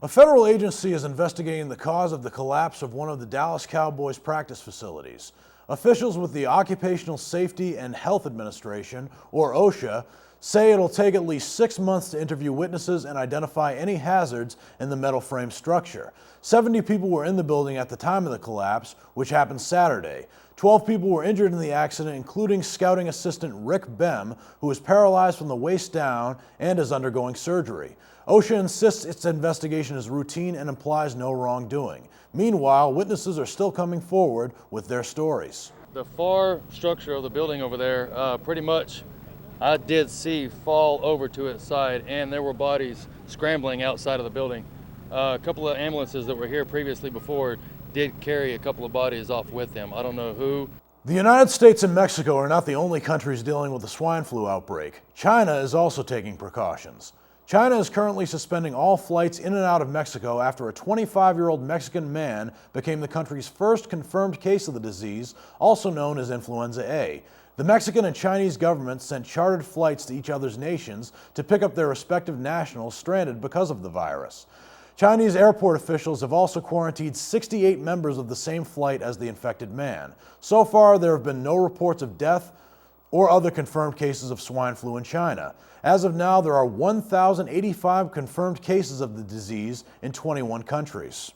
A federal agency is investigating the cause of the collapse of one of the Dallas Cowboys practice facilities. Officials with the Occupational Safety and Health Administration, or OSHA, say it'll take at least 6 months to interview witnesses and identify any hazards in the metal frame structure. 70 people were in the building at the time of the collapse, which happened Saturday. 12 people were injured in the accident, including scouting assistant Rick Bem, who is paralyzed from the waist down and is undergoing surgery. OSHA insists its investigation is routine and implies no wrongdoing. Meanwhile, witnesses are still coming forward with their stories. The far structure of the building over there, pretty much I did see fall over to its side, and there were bodies scrambling outside of the building. A couple of ambulances that were here previously before did carry a couple of bodies off with them. I don't know who. The United States and Mexico are not the only countries dealing with the swine flu outbreak. China is also taking precautions. China is currently suspending all flights in and out of Mexico after a 25-year-old Mexican man became the country's first confirmed case of the disease, also known as influenza A. The Mexican and Chinese governments sent chartered flights to each other's nations to pick up their respective nationals stranded because of the virus. Chinese airport officials have also quarantined 68 members of the same flight as the infected man. So far, there have been no reports of death or other confirmed cases of swine flu in China. As of now, there are 1,085 confirmed cases of the disease in 21 countries.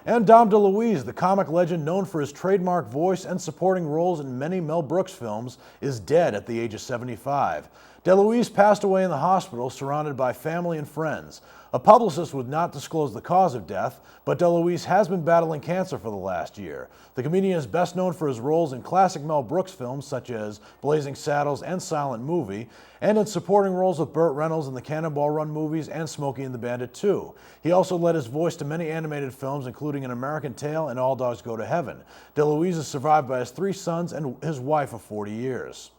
And Dom DeLuise, the comic legend known for his trademark voice and supporting roles in many Mel Brooks films, is dead at the age of 75. DeLuise passed away in the hospital surrounded by family and friends. A publicist would not disclose the cause of death, but DeLuise has been battling cancer for the last year. The comedian is best known for his roles in classic Mel Brooks films such as Blazing Saddles and Silent Movie, and in supporting roles with Burt Reynolds in the Cannonball Run movies and Smokey and the Bandit 2. He also lent his voice to many animated films, including An American Tail and All Dogs Go to Heaven. DeLuise is survived by his 3 sons and his wife of 40 years.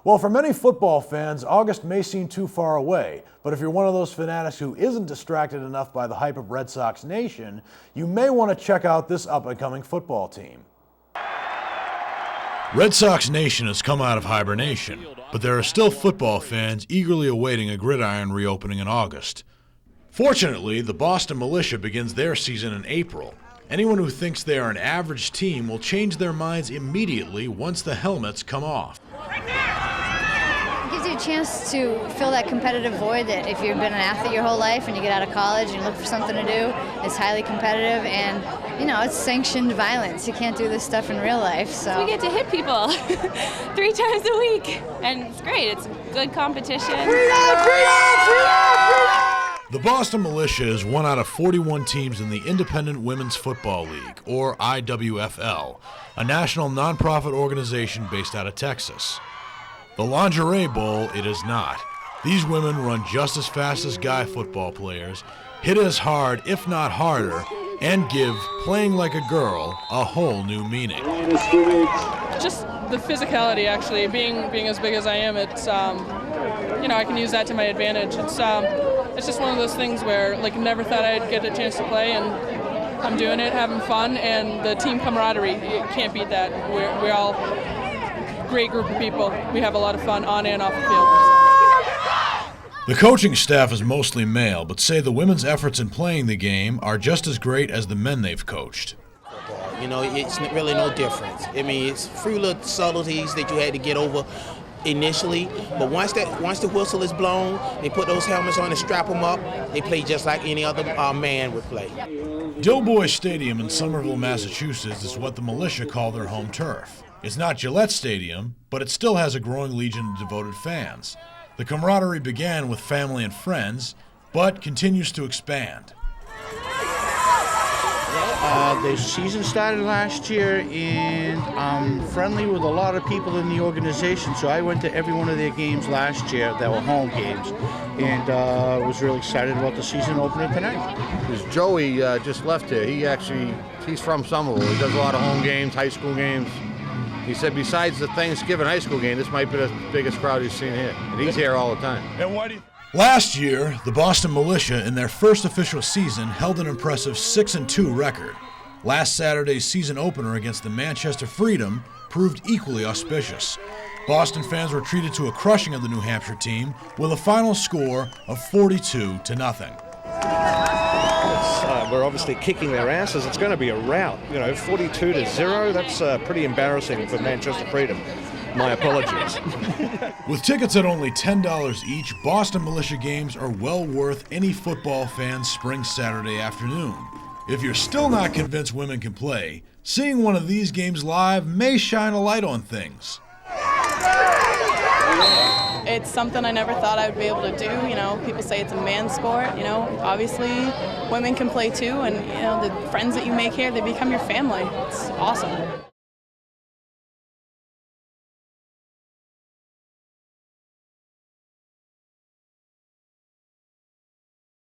Well, for many football fans, August may seem too far away, but if you're one of those fanatics who isn't distracted enough by the hype of Red Sox Nation, you may want to check out this up-and-coming football team. Red Sox Nation has come out of hibernation, but there are still football fans eagerly awaiting a gridiron reopening in August. Fortunately, the Boston Militia begins their season in April. Anyone who thinks they are an average team will change their minds immediately once the helmets come off. It gives you a chance to fill that competitive void that if you've been an athlete your whole life and you get out of college and you look for something to do, it's highly competitive and, you know, it's sanctioned violence. You can't do this stuff in real life. So we get to hit people 3 times a week, and it's great. It's good competition. The Boston Militia is one out of 41 teams in the Independent Women's Football League, or IWFL, a national nonprofit organization based out of Texas. The Lingerie Bowl, it is not. These women run just as fast as guy football players, hit as hard, if not harder, and give playing like a girl a whole new meaning. Just the physicality, actually, being as big as I am, it's I can use that to my advantage. It's just one of those things where, like, never thought I'd get a chance to play, and I'm doing it, having fun, and the team camaraderie, you can't beat that. We're all a great group of people. We have a lot of fun on and off the field. The coaching staff is mostly male, but say the women's efforts in playing the game are just as great as the men they've coached. You know, it's really no difference. I mean, it's few little subtleties that you had to get over initially, but once the whistle is blown, they put those helmets on and strap them up. They play just like any other man would play. Doughboy Stadium in Somerville, Massachusetts is what the Militia call their home turf. It's not Gillette Stadium, but it still has a growing legion of devoted fans. The camaraderie began with family and friends, but continues to expand. The season started last year, and I'm friendly with a lot of people in the organization, so I went to every one of their games last year that were home games, and was really excited about the season opening tonight. Because Joey just left here. He's from Somerville. He does a lot of home games, high school games. He said besides the Thanksgiving high school game, this might be the biggest crowd he's seen here, and he's here all the time. And why do you... Last year, the Boston Militia, in their first official season, held an impressive 6-2 record. Last Saturday's season opener against the Manchester Freedom proved equally auspicious. Boston fans were treated to a crushing of the New Hampshire team with a final score of 42-0. we're obviously kicking their asses. It's going to be a rout. 42-0. That's pretty embarrassing for Manchester Freedom. My apologies. With tickets at only $10 each, Boston Militia games are well worth any football fan's spring Saturday afternoon. If you're still not convinced women can play, seeing one of these games live may shine a light on things. It's something I never thought I would be able to do. People say it's a man's sport. Obviously women can play too, and the friends that you make here, they become your family. It's awesome.